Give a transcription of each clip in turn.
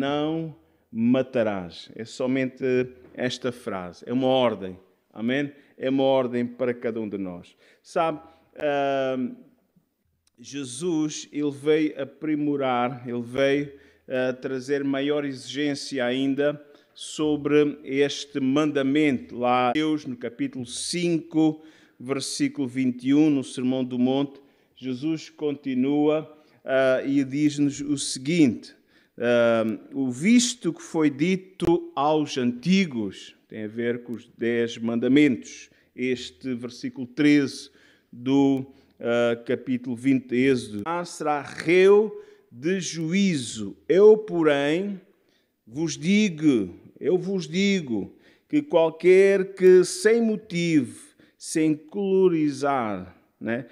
não matarás. É somente esta frase, é uma ordem, amém? É uma ordem para cada um de nós. Sabe, Jesus, ele veio aprimorar, ele veio trazer maior exigência ainda sobre este mandamento. Lá, Deus, no capítulo 5, versículo 21, no Sermão do Monte, Jesus continua e diz-nos o seguinte: o visto que foi dito aos antigos, tem a ver com os 10 mandamentos, este versículo 13 do capítulo 20 de Êxodo, será réu de juízo. Eu, porém, vos digo que qualquer que sem motivo, sem colorizar, né,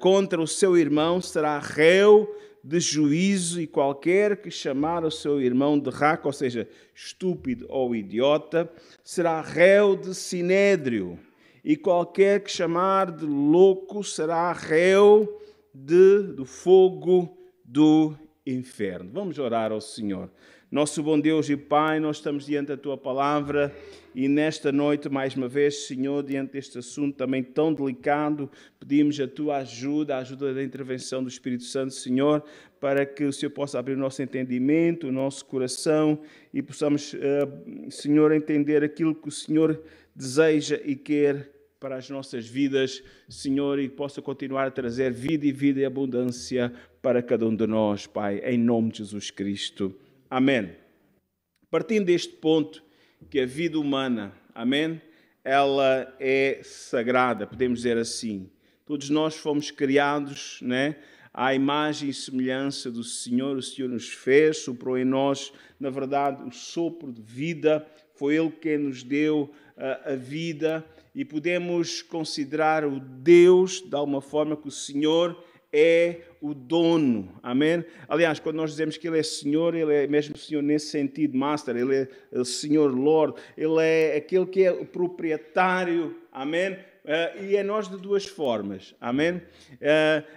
contra o seu irmão será réu de juízo, e qualquer que chamar o seu irmão de raca, ou seja, estúpido ou idiota, será réu de sinédrio. E qualquer que chamar de louco será réu do fogo do inferno. Vamos orar ao Senhor. Nosso bom Deus e Pai, nós estamos diante da Tua Palavra e nesta noite, mais uma vez, Senhor, diante deste assunto também tão delicado, pedimos a Tua ajuda, a ajuda da intervenção do Espírito Santo, Senhor, para que o Senhor possa abrir o nosso entendimento, o nosso coração e possamos, Senhor, entender aquilo que o Senhor deseja e quer para as nossas vidas, Senhor, e possa continuar a trazer vida e abundância para cada um de nós, Pai, em nome de Jesus Cristo. Amém. Partindo deste ponto, que a vida humana, amém, ela é sagrada, podemos dizer assim. Todos nós fomos criados, né, à imagem e semelhança do Senhor. O Senhor nos fez, soprou em nós, na verdade, o sopro de vida. Foi Ele quem nos deu a vida e podemos considerar o Deus de alguma forma que o Senhor é o dono, amém? Aliás, quando nós dizemos que Ele é Senhor, Ele é mesmo Senhor nesse sentido, Master, Ele é o Senhor Lord, Ele é aquele que é o proprietário, amém? E é nós de duas formas, amém?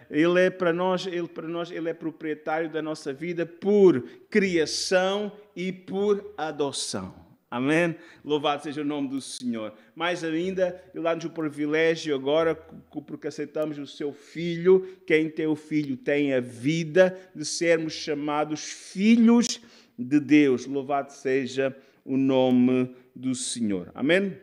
Ele é para nós, Ele é proprietário da nossa vida por criação e por adoção. Amém? Louvado seja o nome do Senhor. Mais ainda, Ele dá-nos o privilégio agora, porque aceitamos o Seu Filho. Quem tem o Filho tem a vida, de sermos chamados filhos de Deus. Louvado seja o nome do Senhor. Amém?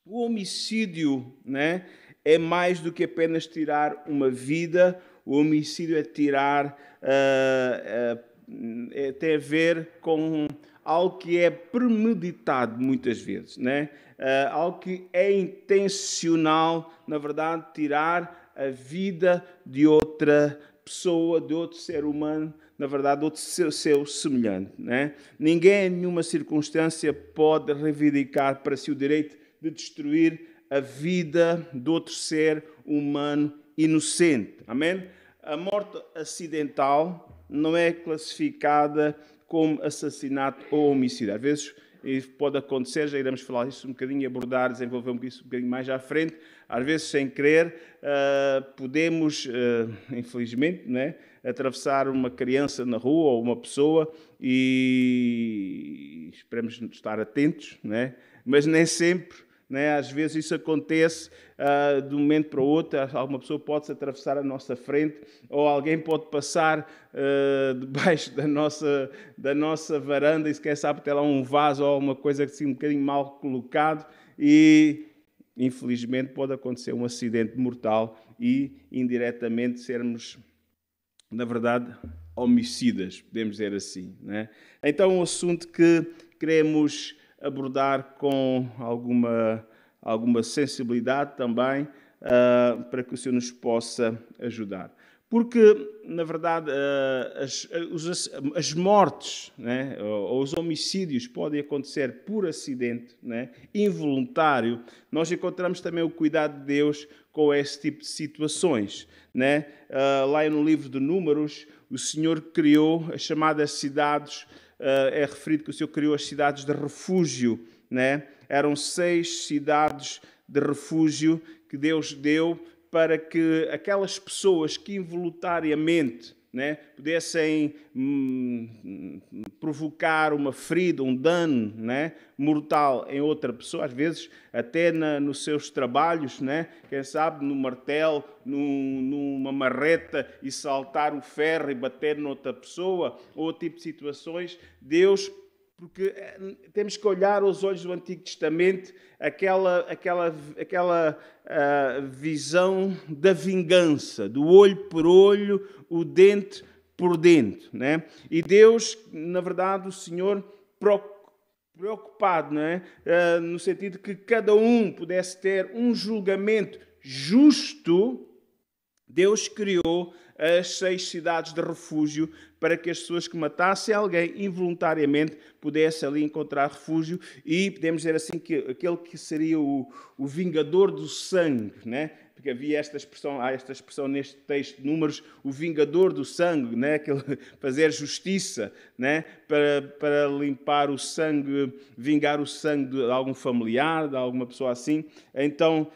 O homicídio, né, é mais do que apenas tirar uma vida. O homicídio é tirar, tem a ver com algo que é premeditado muitas vezes, né? Algo que é intencional, na verdade, tirar a vida de outra pessoa, de outro ser humano, na verdade, de outro seu semelhante, né? Ninguém, em nenhuma circunstância, pode reivindicar para si o direito de destruir a vida de outro ser humano inocente. Amém? A morte acidental não é classificada como assassinato ou homicídio. Às vezes isso pode acontecer, já iremos falar isso um bocadinho e abordar, desenvolver isso um bocadinho mais à frente. Às vezes, sem querer, podemos, infelizmente, né, atravessar uma criança na rua ou uma pessoa e esperemos estar atentos, né? Mas nem sempre. Às vezes isso acontece de um momento para o outro. Alguma pessoa pode-se atravessar a nossa frente ou alguém pode passar debaixo da nossa varanda e, se quer sabe, ter lá um vaso ou alguma coisa assim, um bocadinho mal colocado e, infelizmente, pode acontecer um acidente mortal e, indiretamente, sermos, na verdade, homicidas, podemos dizer assim, né? Então, um assunto que queremos abordar com alguma sensibilidade também, para que o Senhor nos possa ajudar. Porque, na verdade, as mortes, né, ou os homicídios podem acontecer por acidente, né, involuntário. Nós encontramos também o cuidado de Deus com esse tipo de situações, né? Lá no livro de Números, o Senhor criou as chamadas cidades. É referido que o Senhor criou as cidades de refúgio, né? Eram 6 cidades de refúgio que Deus deu para que aquelas pessoas que involuntariamente, né, pudessem provocar uma ferida, um dano, né, mortal em outra pessoa, às vezes até nos seus trabalhos, né, quem sabe no martelo, numa marreta e saltar o ferro e bater noutra pessoa, ou outro tipo de situações. Deus, porque temos que olhar aos olhos do Antigo Testamento aquela visão da vingança, do olho por olho, o dente por dente, né? E Deus, na verdade, o Senhor preocupado, não é? No sentido que cada um pudesse ter um julgamento justo, Deus criou as 6 cidades de refúgio para que as pessoas que matassem alguém involuntariamente pudessem ali encontrar refúgio, e podemos dizer assim que aquele que seria o vingador do sangue, né? Porque havia há esta expressão neste texto de Números, o vingador do sangue, né? Aquele fazer justiça, né? Para limpar o sangue, vingar o sangue de algum familiar, de alguma pessoa assim. Então,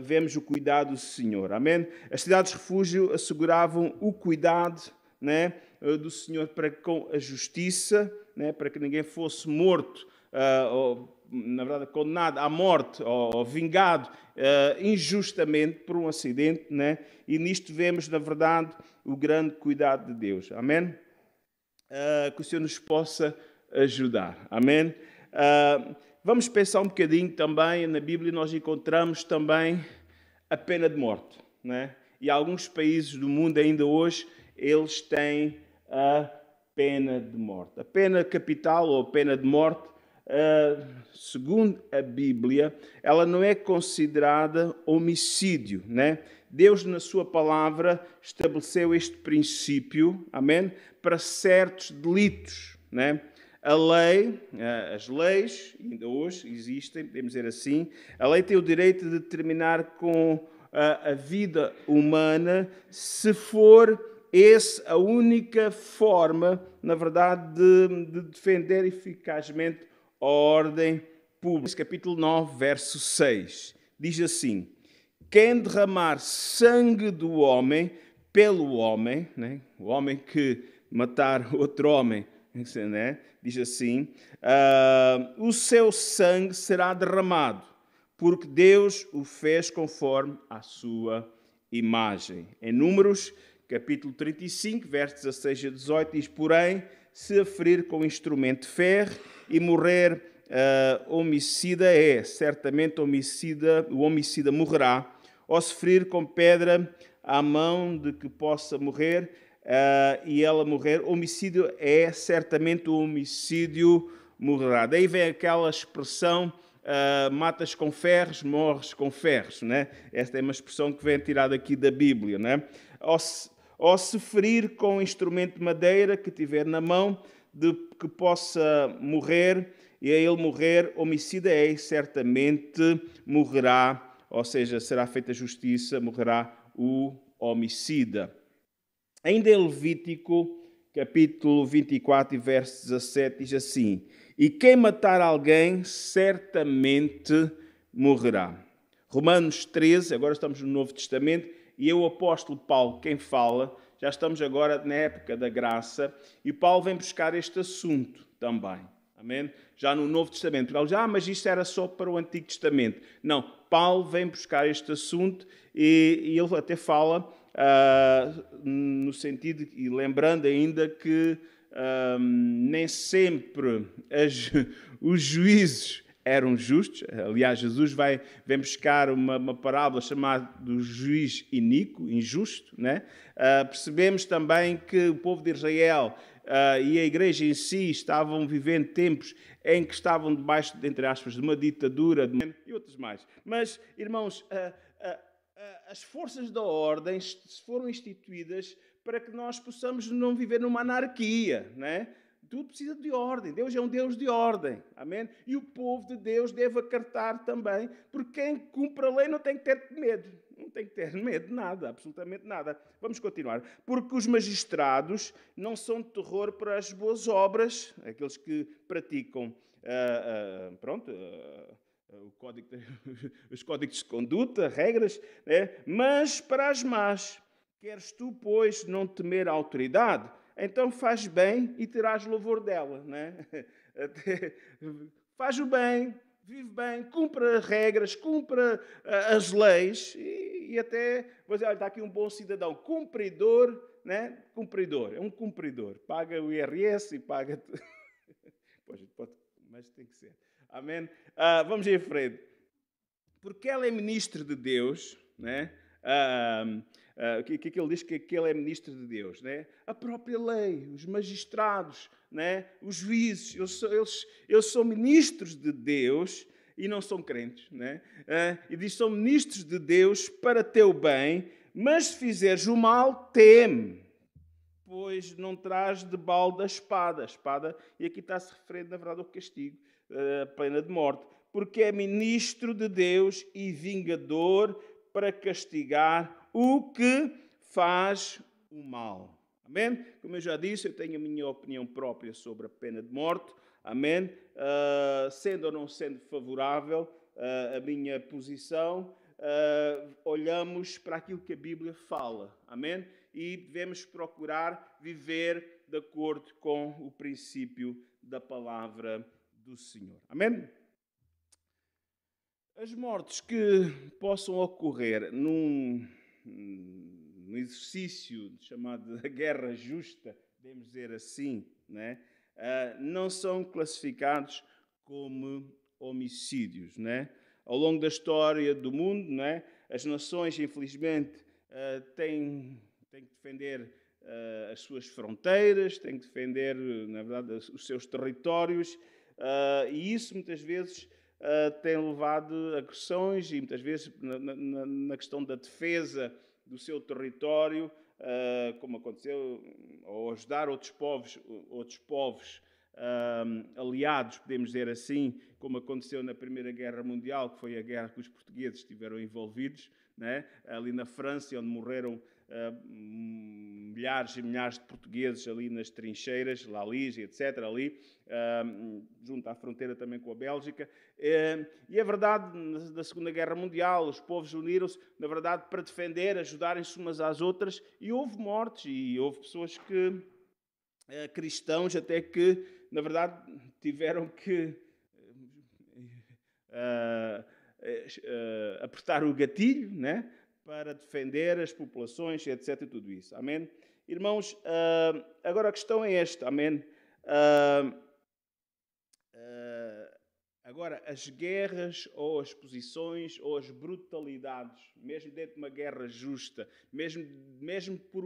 vemos o cuidado do Senhor. Amém? As cidades de refúgio asseguravam o cuidado, né, do Senhor para com a justiça, né, para que ninguém fosse morto, ou, na verdade, condenado à morte ou vingado injustamente por um acidente, né? E nisto vemos, na verdade, o grande cuidado de Deus. Amém? Que o Senhor nos possa ajudar. Amém? Vamos pensar um bocadinho também, na Bíblia nós encontramos também a pena de morte, né? E alguns países do mundo ainda hoje, eles têm a pena de morte. A pena capital ou a pena de morte, segundo a Bíblia, ela não é considerada homicídio, né? Deus, na sua palavra, estabeleceu este princípio, amém, para certos delitos, né? A lei, as leis, ainda hoje existem, podemos dizer assim, a lei tem o direito de terminar com a vida humana se for essa a única forma, na verdade, de defender eficazmente a ordem pública. Capítulo 9, verso 6, diz assim: quem derramar sangue do homem pelo homem, né? O homem que matar outro homem, né? Diz assim, o seu sangue será derramado, porque Deus o fez conforme a sua imagem. Em Números, capítulo 35, versos 16 a 18, diz: porém, se a ferir com instrumento de ferro e morrer homicida certamente o homicida morrerá, ou se ferir com pedra à mão de que possa morrer, e ela morrer, homicídio certamente o homicídio morrerá. Daí vem aquela expressão, matas com ferros, morres com ferros, né? Esta é uma expressão que vem tirada aqui da Bíblia, né? Ou se ferir com instrumento de madeira que tiver na mão, de que possa morrer, e a ele morrer, homicida certamente morrerá, ou seja, será feita justiça, morrerá o homicida. Ainda em Levítico, capítulo 24, verso 17, diz assim: e quem matar alguém, certamente morrerá. Romanos 13, agora estamos no Novo Testamento, e é o apóstolo Paulo quem fala. Já estamos agora na época da graça, e Paulo vem buscar este assunto também. Amém? Já no Novo Testamento. Ele diz, mas isto era só para o Antigo Testamento. Não, Paulo vem buscar este assunto e ele até fala no sentido, e lembrando ainda que nem sempre os juízes eram justos. Aliás, Jesus vem buscar uma parábola chamada do juiz iníquo, injusto, né? Percebemos também que o povo de Israel e a igreja em si estavam vivendo tempos em que estavam debaixo, entre aspas, de uma ditadura e outros mais. Mas, irmãos, as forças da ordem foram instituídas para que nós possamos não viver numa anarquia, né? Tudo precisa de ordem. Deus é um Deus de ordem. Amém? E o povo de Deus deve acatar também, porque quem cumpre a lei não tem que ter medo. Não tem que ter medo de nada, absolutamente nada. Vamos continuar. Porque os magistrados não são de terror para as boas obras, aqueles que praticam, os códigos de conduta, regras, né? Mas para as más. Queres tu, pois, não temer a autoridade? Então faz bem e terás louvor dela, né? Faz o bem, vive bem, cumpra as regras, cumpra as leis e até, vou dizer, olha, está aqui um bom cidadão, cumpridor, né? Cumpridor, é um cumpridor. Paga o IRS e paga... Pois, mas tem que ser. Amém? Vamos em frente. Porque ela é ministro de Deus, né? O que ele diz que ele é ministro de Deus, né? A própria lei, os magistrados, né? Os juízes, eles são ministros de Deus e não são crentes, né? E diz, são ministros de Deus para teu bem, mas se fizeres o mal, teme, pois não traz de balda a espada, e aqui está-se referindo, na verdade, ao castigo, a pena de morte, porque é ministro de Deus e vingador para castigar o que faz o mal. Amém? Como eu já disse, eu tenho a minha opinião própria sobre a pena de morte. Amém? Sendo ou não sendo favorável a minha posição, olhamos para aquilo que a Bíblia fala. Amém? E devemos procurar viver de acordo com o princípio da palavra do Senhor. Amém? As mortes que possam ocorrer num exercício chamado de guerra justa, podemos dizer assim, né? Não são classificados como homicídios, né? Ao longo da história do mundo, né? As nações, infelizmente, têm que defender as suas fronteiras, têm que defender, na verdade, os seus territórios, e isso muitas vezes tem levado a agressões e muitas vezes na questão da defesa do seu território, como aconteceu, ou ajudar outros povos aliados, podemos dizer assim, como aconteceu na Primeira Guerra Mundial, que foi a guerra que os portugueses estiveram envolvidos, né? Ali na França, onde morreram milhares e milhares de portugueses ali nas trincheiras, Lalis, etc., ali, junto à fronteira também com a Bélgica. E é verdade, na Segunda Guerra Mundial, os povos uniram-se, na verdade, para defender, ajudarem-se umas às outras, e houve mortes, e houve pessoas que, cristãos, até que, na verdade, tiveram que apertar o gatilho, né? Para defender as populações, etc. E tudo isso. Amém? Irmãos, agora a questão é esta. Amém? Agora, as guerras ou as posições ou as brutalidades, mesmo dentro de uma guerra justa, mesmo por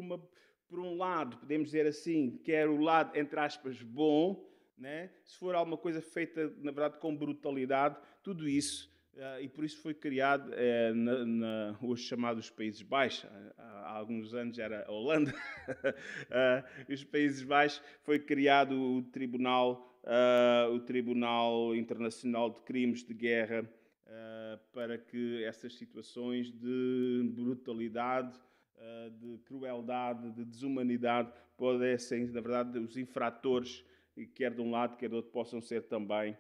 um lado, podemos dizer assim, que é o lado, entre aspas, bom, né? Se for alguma coisa feita, na verdade, com brutalidade, tudo isso, e por isso foi criado os chamados Países Baixos. Há alguns anos era a Holanda. Os Países Baixos foi criado o Tribunal Internacional de Crimes de Guerra, para que essas situações de brutalidade, de crueldade, de desumanidade, pudessem, na verdade, os infratores, quer de um lado, quer do outro, possam ser também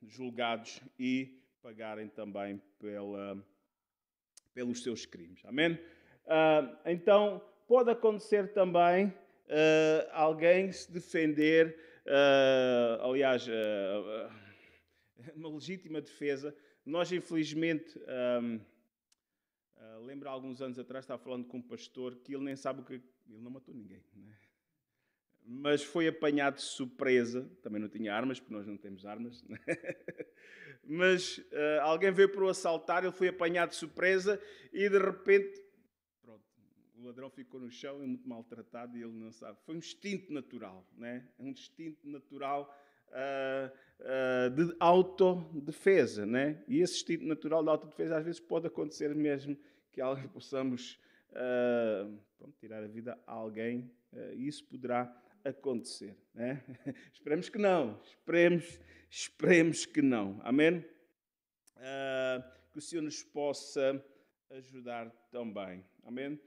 julgados e pagarem também pelos seus crimes. Amém? Então, pode acontecer também alguém se defender, aliás, uma legítima defesa. Nós, infelizmente, lembro há alguns anos atrás, estava falando com um pastor que ele nem sabe o que... Ele não matou ninguém, né? Mas foi apanhado de surpresa. Também não tinha armas, porque nós não temos armas, né? Mas alguém veio para o assaltar, ele foi apanhado de surpresa e de repente, pronto, o ladrão ficou no chão, é muito maltratado e ele não sabe. Foi um instinto natural, né? Um instinto natural de autodefesa, né? E esse instinto natural de autodefesa às vezes pode acontecer mesmo que possamos tirar a vida a alguém, e isso poderá acontecer, né? Esperemos que não. Esperemos que não. Amém? Que o Senhor nos possa ajudar também. Amém?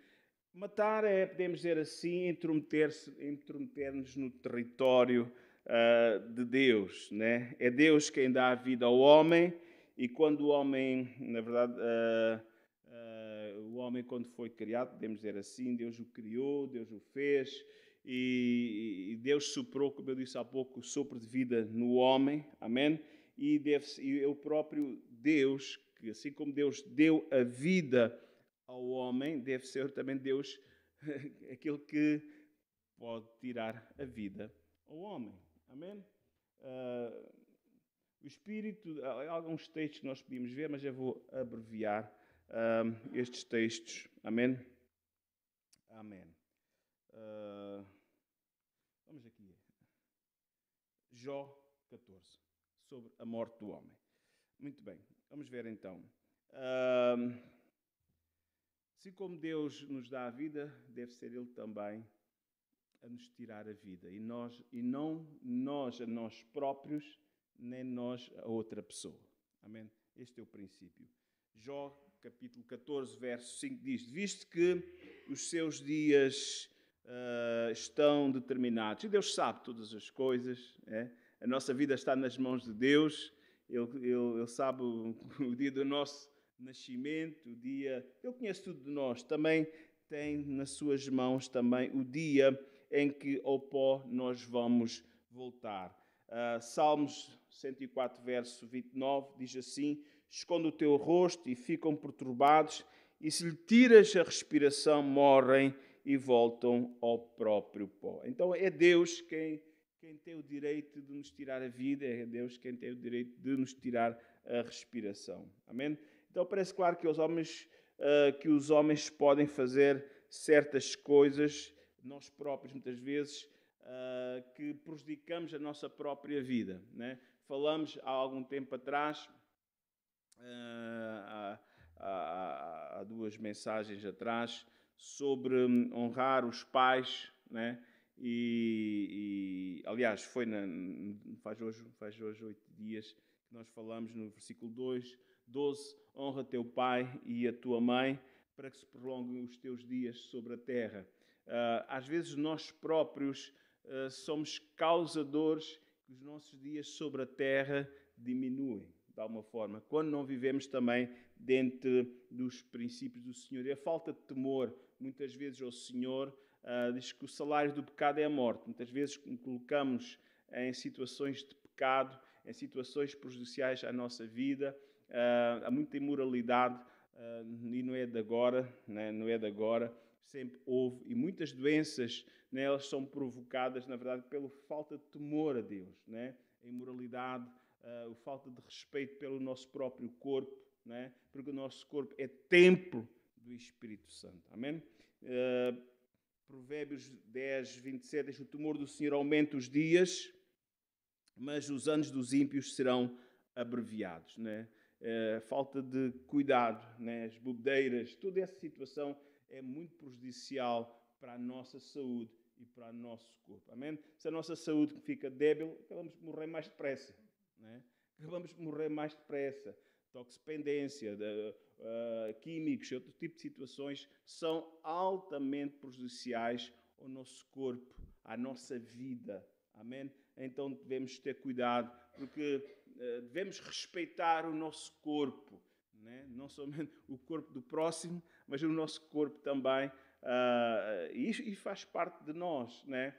Matar é, podemos dizer assim, intrometer-nos no território de Deus, né? É Deus quem dá a vida ao homem, e quando o homem, na verdade, o homem, quando foi criado, podemos dizer assim, Deus o criou, Deus o fez, e Deus soprou, como eu disse há pouco, o sopro de vida no homem, amém? E é o próprio Deus, que assim como Deus deu a vida ao homem, deve ser também Deus aquele que pode tirar a vida ao homem, amém? O Espírito, há alguns textos que nós podíamos ver, mas eu vou abreviar estes textos. Amém? Amém. Vamos aqui. Jó 14, sobre a morte do homem. Muito bem, vamos ver então. Assim como Deus nos dá a vida, deve ser Ele também a nos tirar a vida. E não nós a nós próprios, nem nós a outra pessoa. Amém? Este é o princípio. Jó, capítulo 14, verso 5 diz: visto que os seus dias estão determinados, e Deus sabe todas as coisas, a nossa vida está nas mãos de Deus, Ele sabe o dia do nosso nascimento, o dia, Ele conhece tudo de nós, também tem nas suas mãos também o dia em que ao pó nós vamos voltar. Salmos 104, verso 29, diz assim: esconde o teu rosto e ficam perturbados, e se lhe tiras a respiração, morrem e voltam ao próprio pó. Então é Deus quem tem o direito de nos tirar a vida, é Deus quem tem o direito de nos tirar a respiração. Amém? Então parece claro que os homens podem fazer certas coisas, nós próprios muitas vezes, que prejudicamos a nossa própria vida, né? Falamos há algum tempo atrás, há 2 mensagens atrás, sobre honrar os pais, né? Aliás, faz hoje 8 dias que nós falamos no versículo 12, honra teu pai e a tua mãe, para que se prolonguem os teus dias sobre a terra. Às vezes nós próprios somos causadores que os nossos dias sobre a terra diminuem, de alguma forma, quando não vivemos também dentro dos princípios do Senhor. E a falta de temor, muitas vezes, ao Senhor, diz que o salário do pecado é a morte. Muitas vezes colocamos em situações de pecado, em situações prejudiciais à nossa vida, há muita imoralidade, e não é de agora, né? Não é de agora, sempre houve, e muitas doenças, né, elas são provocadas, na verdade, pela falta de temor a Deus, né? A imoralidade, a falta de respeito pelo nosso próprio corpo, né? Porque o nosso corpo é templo do Espírito Santo. Amém? Provérbios 10, 27 diz: o temor do Senhor aumenta os dias, mas os anos dos ímpios serão abreviados, né? Falta de cuidado, né? As bebedeiras, toda essa situação é muito prejudicial para a nossa saúde e para o nosso corpo. Amém? Se a nossa saúde fica débil, acabamos de morrer mais depressa, né? Acabamos de morrer mais depressa. Toxicodependência, químicos, outro tipo de situações são altamente prejudiciais ao nosso corpo, à nossa vida. Amém? Então devemos ter cuidado, porque devemos respeitar o nosso corpo, né? Não somente o corpo do próximo, mas o nosso corpo também. E faz parte de nós, né?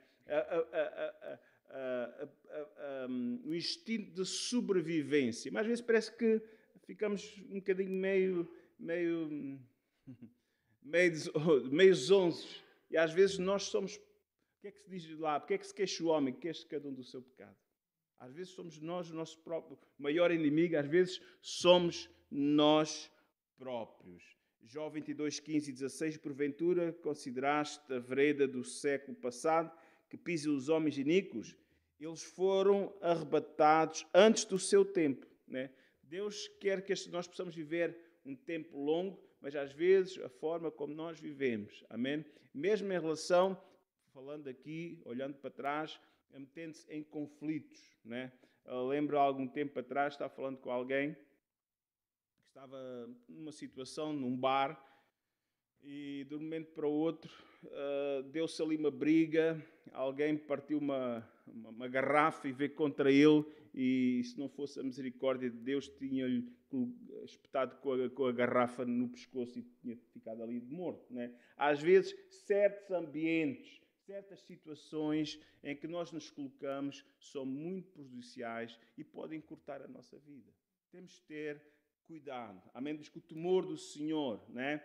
O instinto de sobrevivência. Mas às vezes parece que ficamos um bocadinho meio zonzos. E às vezes nós somos... O que é que se diz lá? Porque é que se queixa o homem? Queixa cada um do seu pecado. Às vezes somos nós o nosso próprio maior inimigo. Às vezes somos nós próprios. Jó 22, 15 e 16. Porventura consideraste a vereda do século passado, que pisa os homens iníquos? Eles foram arrebatados antes do seu tempo, né? Deus quer que nós possamos viver um tempo longo, mas às vezes a forma como nós vivemos, amém? Mesmo em relação, falando aqui, olhando para trás, metendo-se em conflitos, né? Eu lembro há algum tempo atrás, estava falando com alguém que estava numa situação, num bar, e de um momento para o outro deu-se ali uma briga, alguém partiu uma garrafa e veio contra ele, e se não fosse a misericórdia de Deus, tinha-lhe espetado com a garrafa no pescoço e tinha ficado ali morto, né? Às vezes, certos ambientes, certas situações em que nós nos colocamos são muito prejudiciais e podem cortar a nossa vida. Temos de ter cuidado. Amém? Diz que o temor do Senhor, né?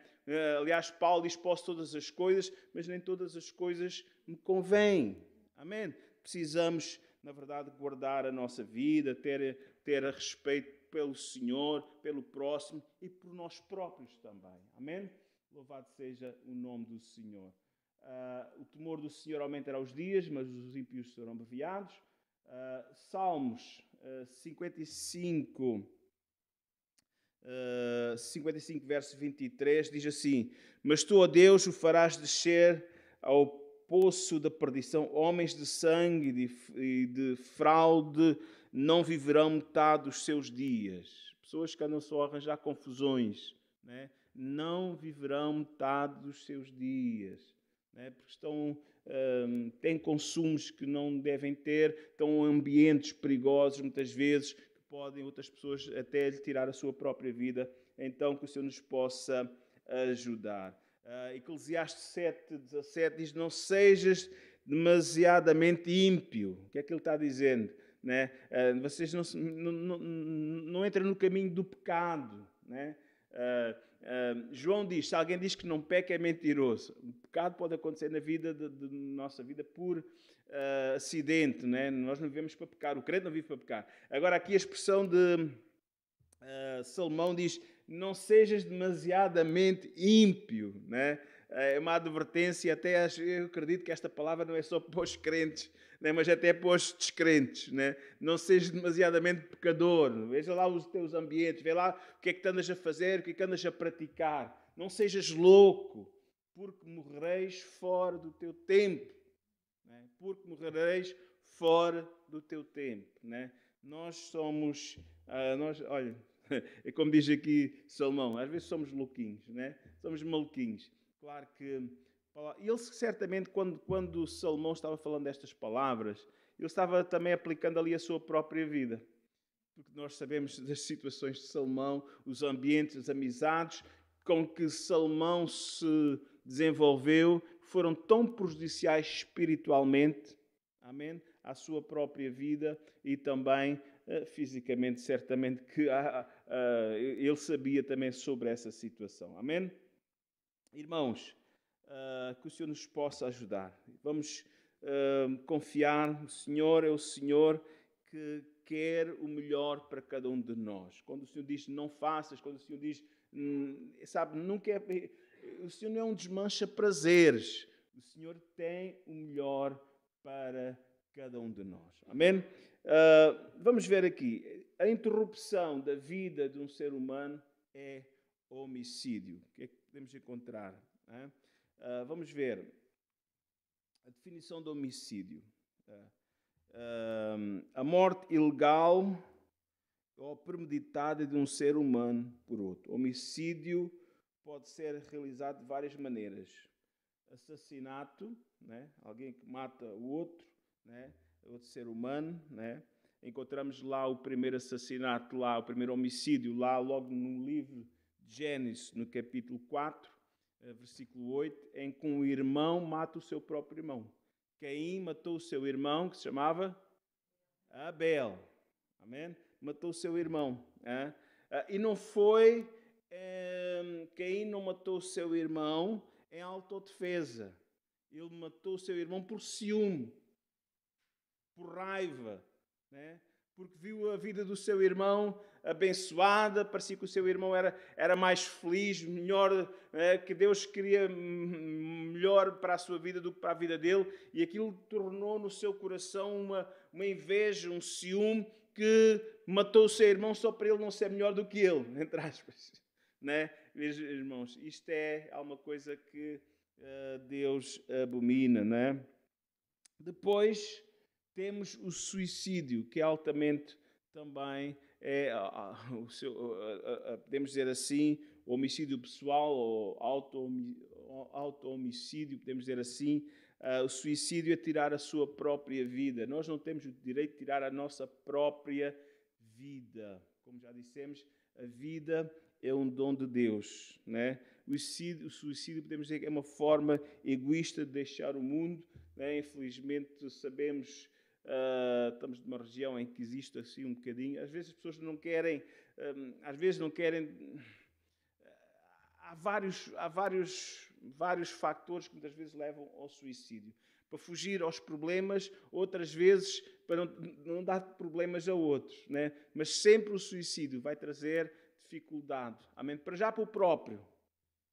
Aliás, Paulo diz: posso todas as coisas, mas nem todas as coisas me convêm. Amém? Precisamos, na verdade, guardar a nossa vida, ter a respeito pelo Senhor, pelo próximo e por nós próprios também. Amém? Louvado seja o nome do Senhor. O temor do Senhor aumentará os dias, mas os ímpios serão abreviados. Salmos 55, verso 23, diz assim: mas tu, ó Deus, o farás descer ao poço da perdição. Homens de sangue e de fraude não viverão metade dos seus dias. Pessoas que andam só a arranjar confusões, né? Não viverão metade dos seus dias, né? Porque têm consumos que não devem ter, estão em ambientes perigosos muitas vezes, que podem outras pessoas até lhe tirar a sua própria vida. Então que o Senhor nos possa ajudar. Eclesiastes 7:17 diz: não sejas demasiadamente ímpio. O que é que ele está dizendo? Né? Vocês não entrem no caminho do pecado, né? João diz: se alguém diz que não peca, é mentiroso. O pecado pode acontecer na vida de nossa vida por acidente, né? Nós não vivemos para pecar, o crente não vive para pecar. Agora aqui a expressão de Salomão diz: não sejas demasiadamente ímpio, né? É uma advertência, até eu acredito que esta palavra não é só para os crentes, né? Mas até para os descrentes, né? Não sejas demasiadamente pecador, veja lá os teus ambientes, vê lá o que é que tu andas a fazer, o que é que andas a praticar. Não sejas louco, porque morrereis fora do teu tempo, né? Porque morrereis fora do teu tempo, né? Nós somos, olha, é como diz aqui Salomão, às vezes somos louquinhos, né? Somos maluquinhos. Claro que... E ele certamente, quando Salomão estava falando destas palavras, ele estava também aplicando ali a sua própria vida. Porque nós sabemos das situações de Salomão, os ambientes, as amizades com que Salomão se desenvolveu foram tão prejudiciais espiritualmente, amém, à sua própria vida e também fisicamente, certamente que ele sabia também sobre essa situação. Amém? Irmãos, que o Senhor nos possa ajudar. Vamos confiar no Senhor, é o Senhor que quer o melhor para cada um de nós. Quando o Senhor diz não faças, quando o Senhor diz, sabe, nunca é... O Senhor não é um desmancha prazeres. O Senhor tem o melhor para cada um de nós. Amém? Vamos ver aqui. A interrupção da vida de um ser humano é homicídio. O que é que podemos encontrar? Vamos ver a definição de homicídio. A morte ilegal ou premeditada de um ser humano por outro. Homicídio pode ser realizado de várias maneiras. Assassinato, né? Alguém que mata o outro, né? Outro ser humano, né? Encontramos lá o primeiro assassinato, lá o primeiro homicídio, lá logo no livro de Gênesis, no capítulo 4, versículo 8, em que um irmão mata o seu próprio irmão. Caim matou o seu irmão, que se chamava Abel. Amém? Matou o seu irmão. E não foi... Caim não matou o seu irmão em autodefesa. Ele matou o seu irmão por ciúme, por raiva, né? Porque viu a vida do seu irmão abençoada, parecia que o seu irmão era mais feliz, melhor, que Deus queria melhor para a sua vida do que para a vida dele, e aquilo tornou no seu coração uma inveja, um ciúme, que matou o seu irmão só para ele não ser melhor do que ele, entre aspas. Né? Irmãos, isto é uma coisa que Deus abomina, né? Depois temos o suicídio, que é altamente também, podemos dizer assim, o homicídio pessoal, ou auto-homicídio, podemos dizer assim. O suicídio é tirar a sua própria vida. Nós não temos o direito de tirar a nossa própria vida. Como já dissemos, a vida é um dom de Deus, né? O suicídio, podemos dizer que é uma forma egoísta de deixar o mundo, né? Infelizmente, sabemos, estamos numa região em que existe assim um bocadinho. Às vezes as pessoas não querem, há vários fatores que muitas vezes levam ao suicídio. Para fugir aos problemas, outras vezes para não dar problemas a outros, né? Mas sempre o suicídio vai trazer dificuldade. Amém? Para já para o próprio.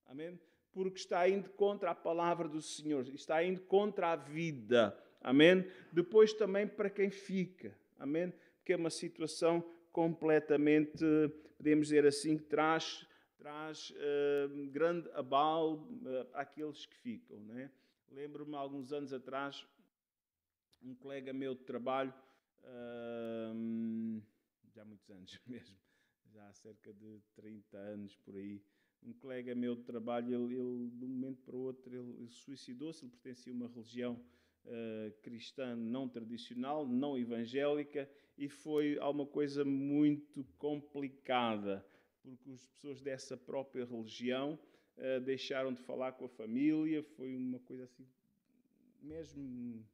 Amém? Porque está indo contra a palavra do Senhor. Está indo contra a vida. Amém? Depois também para quem fica. Amém? Porque é uma situação completamente, podemos dizer assim, que traz grande abalo àqueles que ficam, né? Lembro-me, há alguns anos atrás, um colega meu de trabalho, já há muitos anos mesmo, já há cerca de 30 anos por aí, um colega meu de trabalho, ele de um momento para o outro, ele suicidou-se. Ele pertencia a uma religião cristã não tradicional, não evangélica, e foi alguma coisa muito complicada, porque as pessoas dessa própria religião deixaram de falar com a família. Foi uma coisa assim mesmo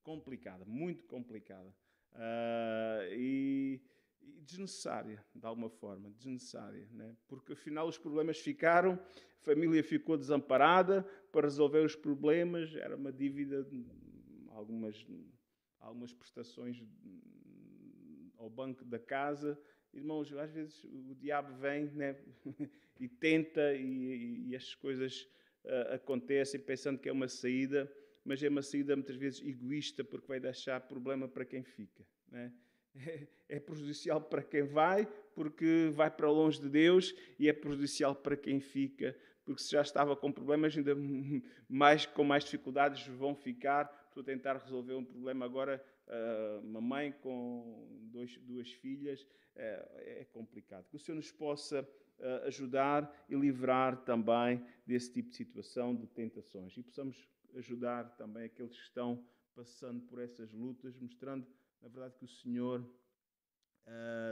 complicada, muito complicada, e desnecessária, de alguma forma, desnecessária, né? Porque afinal os problemas ficaram, a família ficou desamparada. Para resolver os problemas era uma dívida, algumas prestações ao banco da casa. Irmãos, às vezes o diabo vem, né? E tenta, e as coisas acontecem pensando que é uma saída, mas é uma saída muitas vezes egoísta, porque vai deixar problema para quem fica, né? É prejudicial para quem vai, porque vai para longe de Deus, e é prejudicial para quem fica, porque se já estava com problemas, ainda com mais dificuldades vão ficar. Estou a tentar resolver um problema agora, uma mãe com duas filhas, é complicado. Que o Senhor nos possa ajudar e livrar também desse tipo de situação, de tentações, e possamos ajudar também aqueles que estão passando por essas lutas, mostrando, na verdade, que o Senhor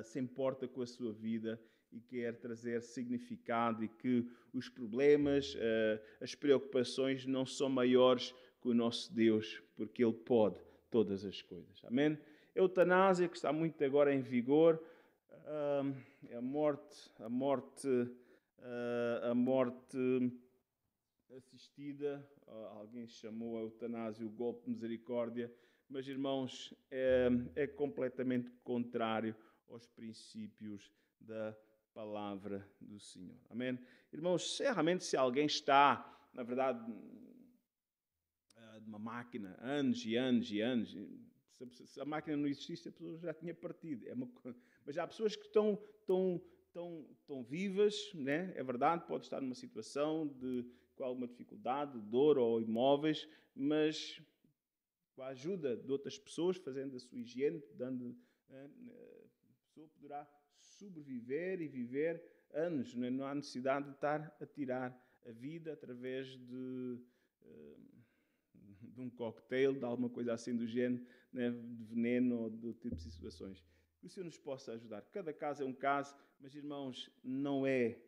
se importa com a sua vida e quer trazer significado, e que os problemas, as preocupações não são maiores que o nosso Deus, porque Ele pode todas as coisas. Amém? A eutanásia, que está muito agora em vigor, é a morte assistida. Alguém chamou a eutanásia o golpe de misericórdia, mas, irmãos, é completamente contrário aos princípios da palavra do Senhor. Amém? Irmãos, realmente, se alguém está, na verdade, numa máquina, anos e anos e anos, se a máquina não existisse, a pessoa já tinha partido. Mas há pessoas que estão vivas, né? É verdade, pode estar numa situação com alguma dificuldade, dor ou imóveis, mas com a ajuda de outras pessoas, fazendo a sua higiene, a pessoa poderá sobreviver e viver anos. Né? Não há necessidade de estar a tirar a vida através de um cocktail, de alguma coisa assim do género, né? De veneno ou de tipo de situações. Que o Senhor nos possa ajudar. Cada caso é um caso, mas, irmãos, não é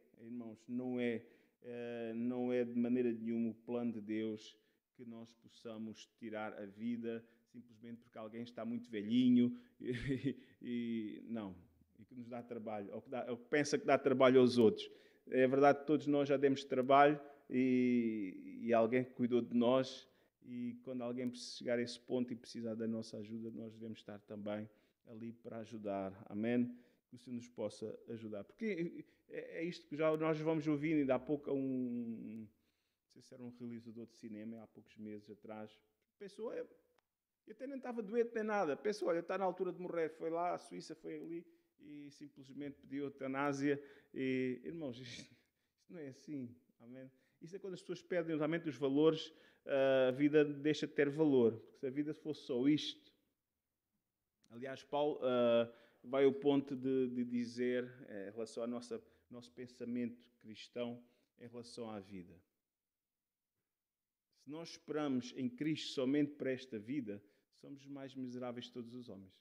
de maneira nenhuma o plano de Deus que nós possamos tirar a vida simplesmente porque alguém está muito velhinho e que nos dá trabalho, ou que pensa que dá trabalho aos outros. É verdade que todos nós já demos trabalho e alguém que cuidou de nós, e quando alguém chegar a esse ponto e precisar da nossa ajuda, nós devemos estar também ali para ajudar. Amém? Que o Senhor nos possa ajudar. Porque é isto que já nós vamos ouvindo. Ainda há pouco não sei se era um realizador de cinema, há poucos meses atrás, pensou, eu até nem estava doente nem nada, pensou, olha, está na altura de morrer, foi lá, a Suíça foi ali e simplesmente pediu eutanásia. E, irmãos, isto não é assim. Amém? Isso é quando as pessoas perdem realmente os valores, a vida deixa de ter valor. Porque se a vida fosse só isto... Aliás, Paulo vai ao ponto de dizer, em relação à nossa nosso pensamento cristão em relação à vida. Se nós esperamos em Cristo somente para esta vida, somos os mais miseráveis de todos os homens.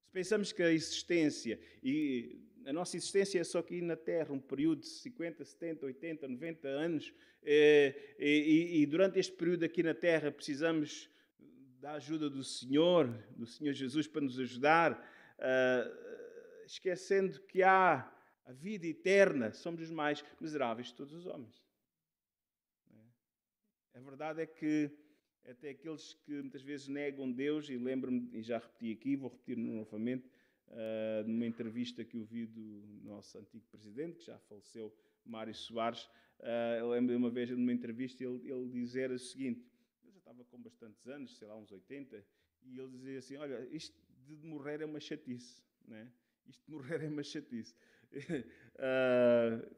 Se pensamos que a existência, e a nossa existência é só aqui na Terra, um período de 50, 70, 80, 90 anos, e durante este período aqui na Terra precisamos da ajuda do Senhor Jesus para nos ajudar, esquecendo que há a vida eterna, somos os mais miseráveis de todos os homens. A verdade é que até aqueles que muitas vezes negam Deus, e lembro-me, e já repeti aqui, vou repetir novamente, numa entrevista que eu vi do nosso antigo presidente, que já faleceu, Mário Soares, eu lembro de uma vez numa entrevista ele dizer o seguinte, ele já estava com bastantes anos, sei lá, uns 80, e ele dizia assim, olha, isto de morrer é uma chatice, né? Isto de morrer é uma chatice.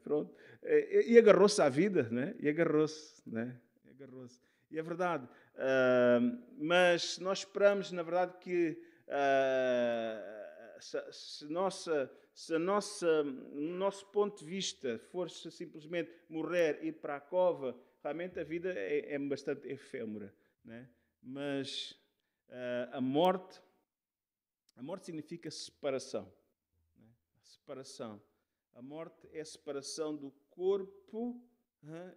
Pronto. E agarrou-se à vida, né? E agarrou-se, né? Agarrou-se. E é verdade. Mas nós esperamos, na verdade, que se o nosso ponto de vista fosse simplesmente morrer, ir para a cova, realmente a vida é bastante efêmera, né? Mas a morte significa separação, né? Separação. A morte é a separação do corpo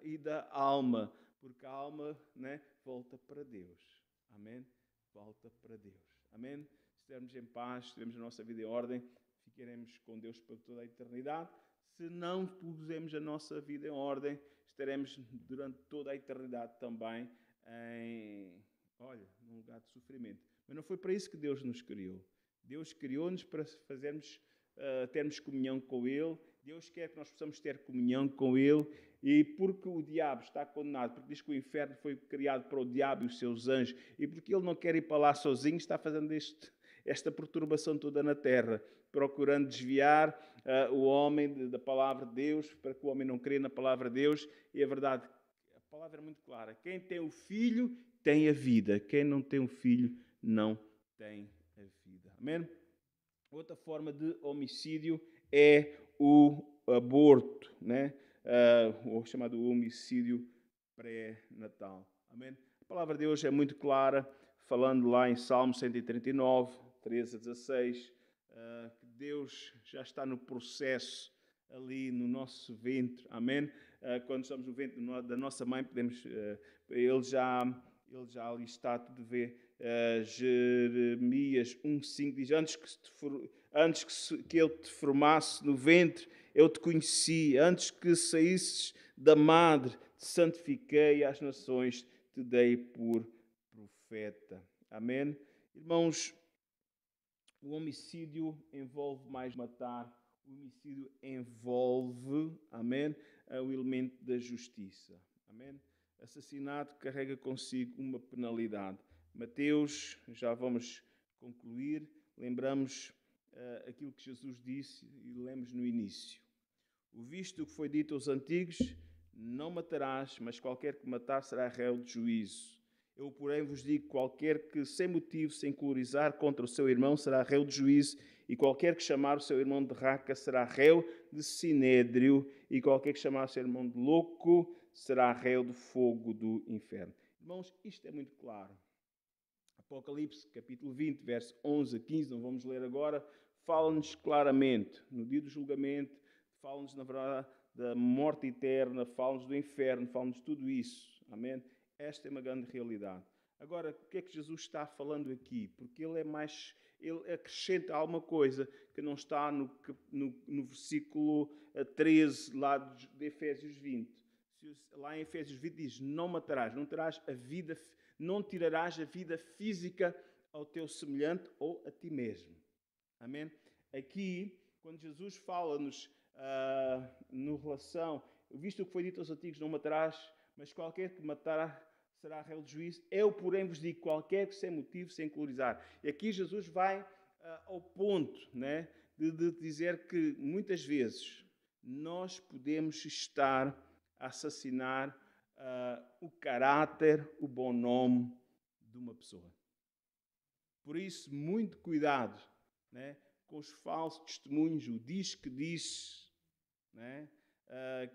e da alma, porque a alma, né, volta para Deus. Amém? Volta para Deus. Amém? Se estivermos em paz, se estivermos a nossa vida em ordem, ficaremos com Deus para toda a eternidade. Se não pusemos a nossa vida em ordem, estaremos durante toda a eternidade também num lugar de sofrimento. Mas não foi para isso que Deus nos criou. Deus criou-nos para termos comunhão com Ele. Deus quer que nós possamos ter comunhão com Ele, e porque o diabo está condenado, porque diz que o inferno foi criado para o diabo e os seus anjos, e porque ele não quer ir para lá sozinho, está fazendo esta perturbação toda na terra, procurando desviar o homem da palavra de Deus, para que o homem não crê na palavra de Deus. E a verdade, a palavra é muito clara: quem tem o filho tem a vida, quem não tem o filho não tem a vida. Amém? Outra forma de homicídio é o aborto, né? O chamado homicídio pré-natal. Amém? A palavra de Deus é muito clara, falando lá em Salmo 139, 13 a 16, que Deus já está no processo ali no nosso ventre. Amém? Quando estamos no ventre da nossa mãe, Ele já ali está, tudo vê. Jeremias 1,5 diz: antes que ele te formasse no ventre, eu te conheci. Antes que saísses da madre, te santifiquei. Às nações te dei por profeta. Amém? Irmãos, o homicídio envolve mais matar. O homicídio envolve, amém, o elemento da justiça. Amém? Assassinato carrega consigo uma penalidade. Mateus, já vamos concluir, lembramos aquilo que Jesus disse e lemos no início. O visto que foi dito aos antigos: não matarás, mas qualquer que matar será réu de juízo. Eu, porém, vos digo: qualquer que, sem motivo, se encolorizar contra o seu irmão, será réu de juízo, e qualquer que chamar o seu irmão de raca será réu de sinédrio, e qualquer que chamar o seu irmão de louco será réu do fogo do inferno. Irmãos, isto é muito claro. Apocalipse, capítulo 20, verso 11 a 15, não vamos ler agora, fala-nos claramente, no dia do julgamento, fala-nos, na verdade, da morte eterna, fala-nos do inferno, fala-nos de tudo isso. Amém? Esta é uma grande realidade. Agora, o que é que Jesus está falando aqui? Porque ele acrescenta alguma coisa que não está no versículo 13, lá de Efésios 20. Lá em Efésios 20 diz: não matarás, não tirarás a vida física ao teu semelhante ou a ti mesmo. Amém? Aqui, quando Jesus fala-nos no relação, visto o que foi dito aos antigos: não matarás, mas qualquer que matar será réu de juízo. Eu, porém, vos digo: qualquer que sem motivo se encolorizar. E aqui Jesus vai ao ponto, né, de dizer que muitas vezes nós podemos estar a assassinar o caráter, o bom nome de uma pessoa. Por isso, muito cuidado, né, com os falsos testemunhos, o diz que diz, né?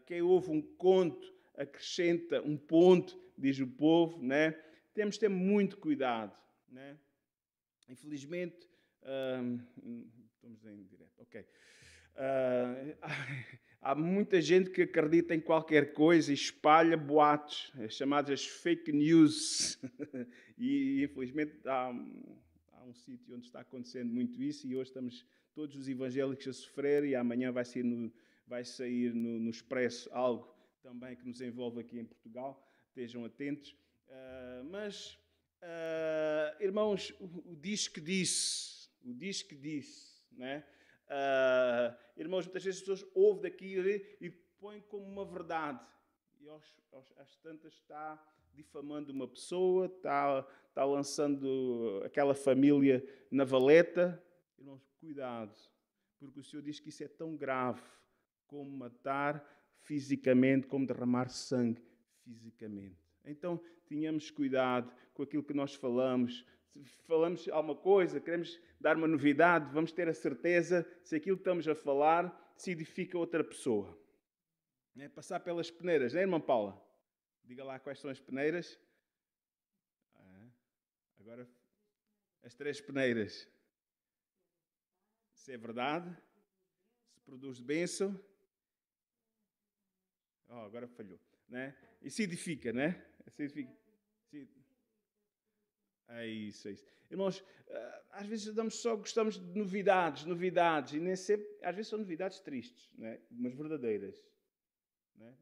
Quem ouve um conto acrescenta um ponto, diz o povo, né? Temos de ter muito cuidado, né? Infelizmente, estamos em direto, ok. Há muita gente que acredita em qualquer coisa e espalha boatos, chamadas as fake news. E infelizmente há um sítio onde está acontecendo muito isso, e hoje estamos todos os evangélicos a sofrer, e amanhã vai sair no Expresso algo também que nos envolve aqui em Portugal. Estejam atentos. Irmãos, o diz que disse, né? Irmãos, muitas vezes as pessoas ouvem daquilo e põem como uma verdade, e às tantas está difamando uma pessoa, está lançando aquela família na valeta. Irmãos, cuidado, porque o Senhor diz que isso é tão grave como matar fisicamente, como derramar sangue fisicamente. Então, tenhamos cuidado com aquilo que nós falamos. Se falamos alguma coisa, queremos dar uma novidade, vamos ter a certeza se aquilo que estamos a falar se edifica outra pessoa. É passar pelas peneiras, não é, irmã Paula? Diga lá quais são as peneiras. Agora, as 3 peneiras. Se é verdade, se produz bênção. Agora falhou, né? E se edifica, né? Se edifica. É isso, é isso. Irmãos, às vezes gostamos de novidades, e nem sempre, às vezes são novidades tristes, né? Mas verdadeiras, né?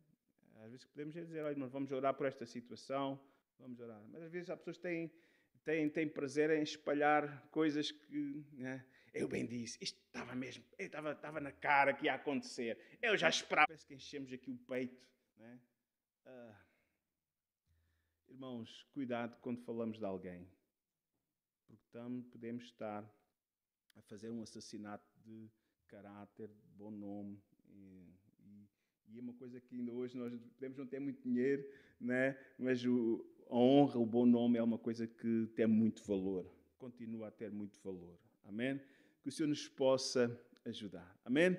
Às vezes podemos dizer, olha, irmãos, vamos orar por esta situação, vamos orar. Mas às vezes há pessoas que têm prazer em espalhar coisas que, né? Eu bem disse, isto estava mesmo, estava na cara que ia acontecer, eu já esperava. Parece que enchemos aqui o peito, né? Irmãos, cuidado quando falamos de alguém, porque também podemos estar a fazer um assassinato de caráter, de bom nome, e é uma coisa que ainda hoje nós podemos não ter muito dinheiro, né? Mas a honra, o bom nome é uma coisa que tem muito valor, continua a ter muito valor. Amém? Que o Senhor nos possa ajudar. Amém?